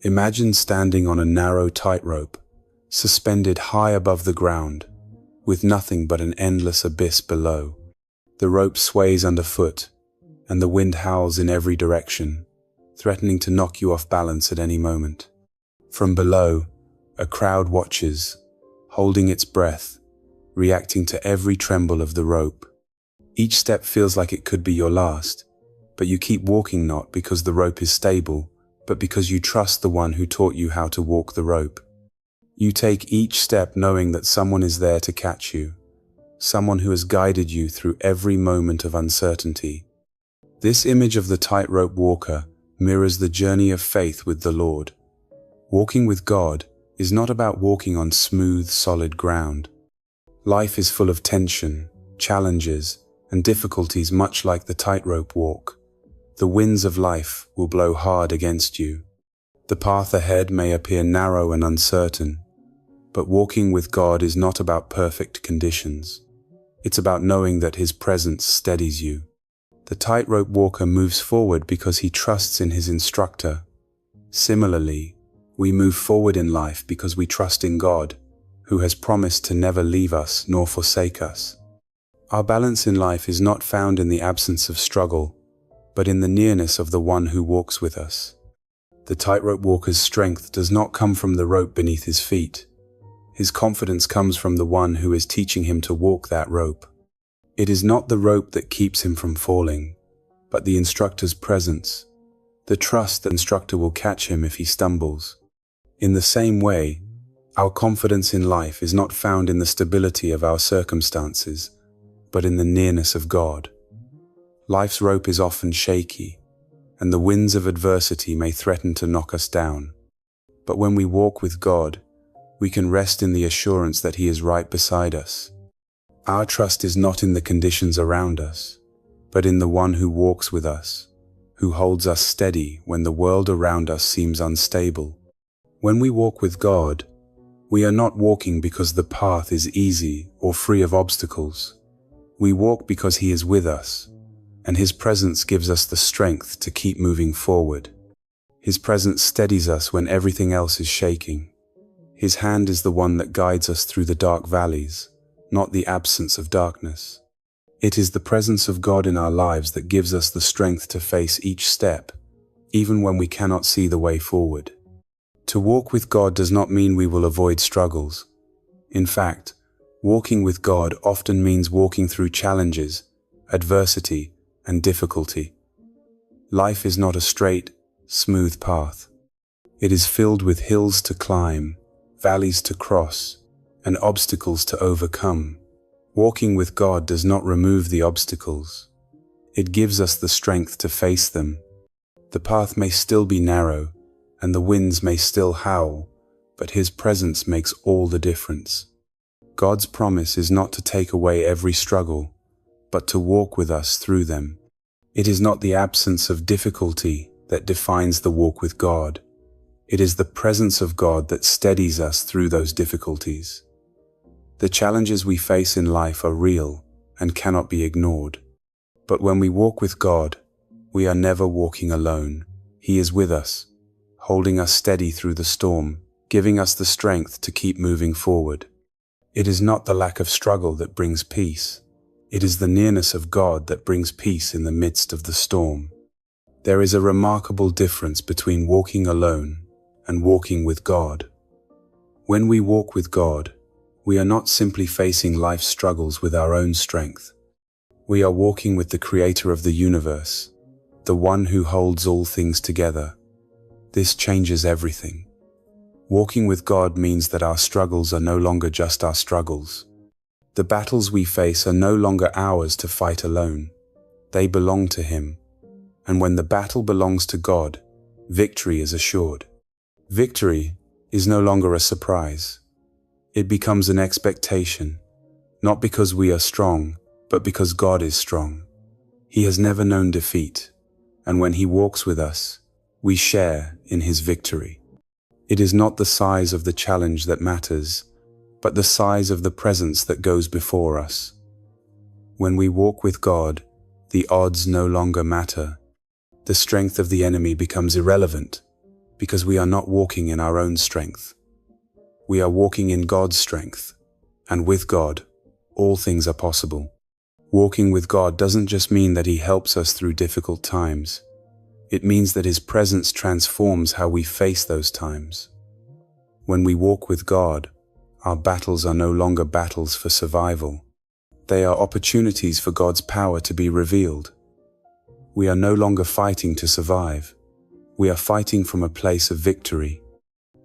Imagine standing on a narrow tightrope, suspended high above the ground, with nothing but an endless abyss below. The rope sways underfoot, and the wind howls in every direction, threatening to knock you off balance at any moment. From below, a crowd watches, holding its breath, reacting to every tremble of the rope. Each step feels like it could be your last, but you keep walking not because the rope is stable, but because you trust the one who taught you how to walk the rope. You take each step knowing that someone is there to catch you, someone who has guided you through every moment of uncertainty. This image of the tightrope walker mirrors the journey of faith with the Lord. Walking with God is not about walking on smooth, solid ground. Life is full of tension, challenges, and difficulties, much like the tightrope walk. The winds of life will blow hard against you. The path ahead may appear narrow and uncertain, but walking with God is not about perfect conditions. It's about knowing that His presence steadies you. The tightrope walker moves forward because he trusts in his instructor. Similarly, we move forward in life because we trust in God, who has promised to never leave us nor forsake us. Our balance in life is not found in the absence of struggle, but in the nearness of the one who walks with us. The tightrope walker's strength does not come from the rope beneath his feet. His confidence comes from the one who is teaching him to walk that rope. It is not the rope that keeps him from falling, but the instructor's presence, the trust that the instructor will catch him if he stumbles. In the same way, our confidence in life is not found in the stability of our circumstances, but in the nearness of God. Life's rope is often shaky, and the winds of adversity may threaten to knock us down. But when we walk with God, we can rest in the assurance that He is right beside us. Our trust is not in the conditions around us, but in the one who walks with us, who holds us steady when the world around us seems unstable. When we walk with God, we are not walking because the path is easy or free of obstacles. We walk because He is with us, and His presence gives us the strength to keep moving forward. His presence steadies us when everything else is shaking. His hand is the one that guides us through the dark valleys, not the absence of darkness. It is the presence of God in our lives that gives us the strength to face each step, even when we cannot see the way forward. To walk with God does not mean we will avoid struggles. In fact, walking with God often means walking through challenges, adversity, and difficulty. Life is not a straight, smooth path. It is filled with hills to climb, valleys to cross, and obstacles to overcome. Walking with God does not remove the obstacles. It gives us the strength to face them. The path may still be narrow, and the winds may still howl, but His presence makes all the difference. God's promise is not to take away every struggle, but to walk with us through them. It is not the absence of difficulty that defines the walk with God. It is the presence of God that steadies us through those difficulties. The challenges we face in life are real and cannot be ignored. But when we walk with God, we are never walking alone. He is with us, holding us steady through the storm, giving us the strength to keep moving forward. It is not the lack of struggle that brings peace. It is the nearness of God that brings peace in the midst of the storm. There is a remarkable difference between walking alone and walking with God. When we walk with God, we are not simply facing life's struggles with our own strength. We are walking with the Creator of the universe, the one who holds all things together. This changes everything. Walking with God means that our struggles are no longer just our struggles. The battles we face are no longer ours to fight alone. They belong to Him. And when the battle belongs to God, victory is assured. Victory is no longer a surprise. It becomes an expectation, not because we are strong, but because God is strong. He has never known defeat, and when He walks with us, we share in His victory. It is not the size of the challenge that matters, but the size of the presence that goes before us. When we walk with God, the odds no longer matter. The strength of the enemy becomes irrelevant. because we are not walking in our own strength. We are walking in God's strength, and with God, all things are possible. Walking with God doesn't just mean that He helps us through difficult times. It means that His presence transforms how we face those times. When we walk with God, our battles are no longer battles for survival. They are opportunities for God's power to be revealed. We are no longer fighting to survive. We are fighting from a place of victory.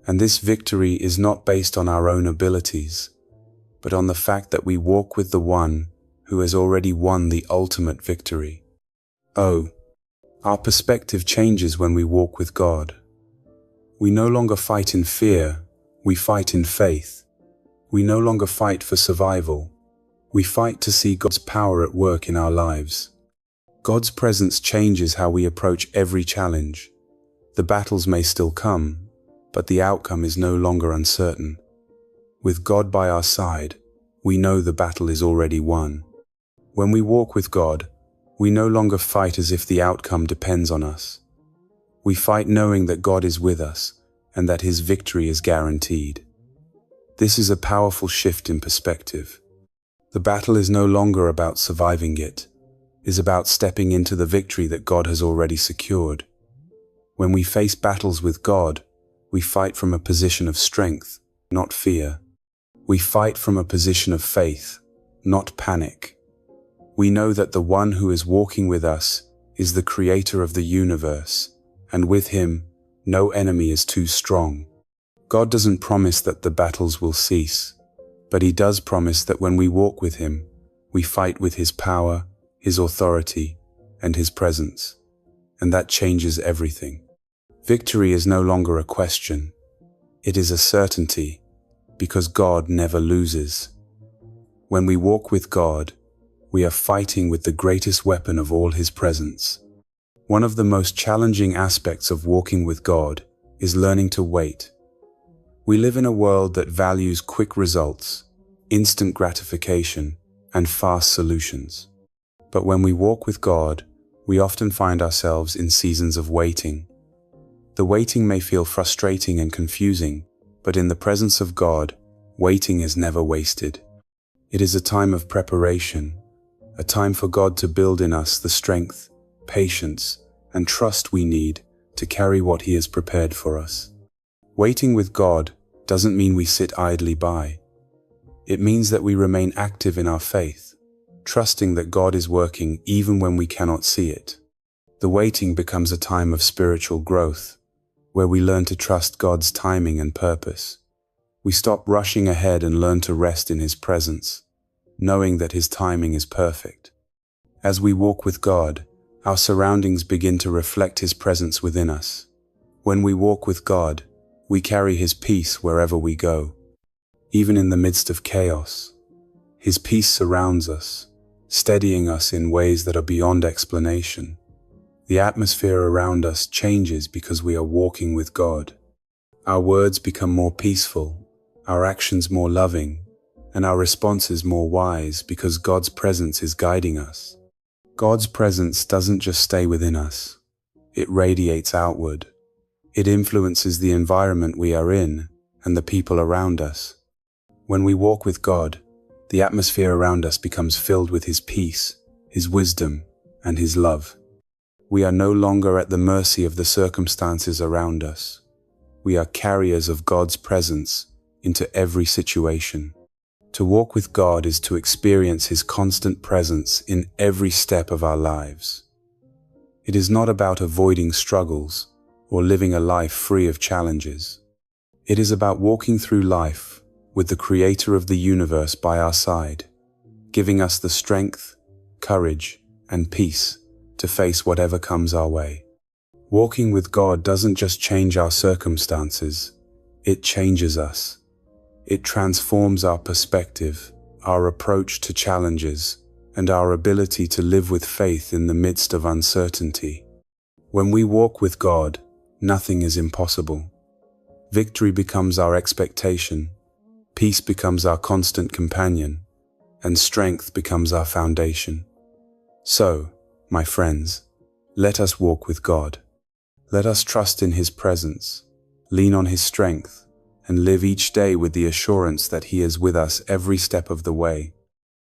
And this victory is not based on our own abilities, but on the fact that we walk with the One who has already won the ultimate victory. Oh, our perspective changes when we walk with God. We no longer fight in fear, we fight in faith. We no longer fight for survival. We fight to see God's power at work in our lives. God's presence changes how we approach every challenge. The battles may still come, but the outcome is no longer uncertain. With God by our side, we know the battle is already won. When we walk with God, we no longer fight as if the outcome depends on us. We fight knowing that God is with us and that His victory is guaranteed. This is a powerful shift in perspective. The battle is no longer about surviving it. It is about stepping into the victory that God has already secured. When we face battles with God, we fight from a position of strength, not fear. We fight from a position of faith, not panic. We know that the One who is walking with us is the Creator of the universe, and with Him, no enemy is too strong. God doesn't promise that the battles will cease, but He does promise that when we walk with Him, we fight with His power, His authority, and His presence. And that changes everything. Victory is no longer a question. It is a certainty, because God never loses. When we walk with God, we are fighting with the greatest weapon of all, His presence. One of the most challenging aspects of walking with God is learning to wait. We live in a world that values quick results, instant gratification, and fast solutions. But when we walk with God, we often find ourselves in seasons of waiting. The waiting may feel frustrating and confusing, but in the presence of God, waiting is never wasted. It is a time of preparation, a time for God to build in us the strength, patience, and trust we need to carry what He has prepared for us. Waiting with God doesn't mean we sit idly by. It means that we remain active in our faith, trusting that God is working even when we cannot see it. The waiting becomes a time of spiritual growth, where we learn to trust God's timing and purpose. We stop rushing ahead and learn to rest in His presence, knowing that His timing is perfect. As we walk with God, our surroundings begin to reflect His presence within us. When we walk with God, we carry His peace wherever we go. Even in the midst of chaos, His peace surrounds us, steadying us in ways that are beyond explanation. The atmosphere around us changes because we are walking with God. Our words become more peaceful, our actions more loving, and our responses more wise because God's presence is guiding us. God's presence doesn't just stay within us. It radiates outward. It influences the environment we are in and the people around us. When we walk with God, the atmosphere around us becomes filled with His peace, His wisdom, and His love. We are no longer at the mercy of the circumstances around us. We are carriers of God's presence into every situation. To walk with God is to experience His constant presence in every step of our lives. It is not about avoiding struggles or living a life free of challenges. It is about walking through life with the Creator of the universe by our side, giving us the strength, courage, and peace to face whatever comes our way. Walking with God doesn't just change our circumstances, it changes us. It transforms our perspective, our approach to challenges, and our ability to live with faith in the midst of uncertainty. When we walk with God, nothing is impossible. Victory becomes our expectation, peace becomes our constant companion, and strength becomes our foundation. So, my friends, let us walk with God. Let us trust in His presence, lean on His strength, and live each day with the assurance that He is with us every step of the way.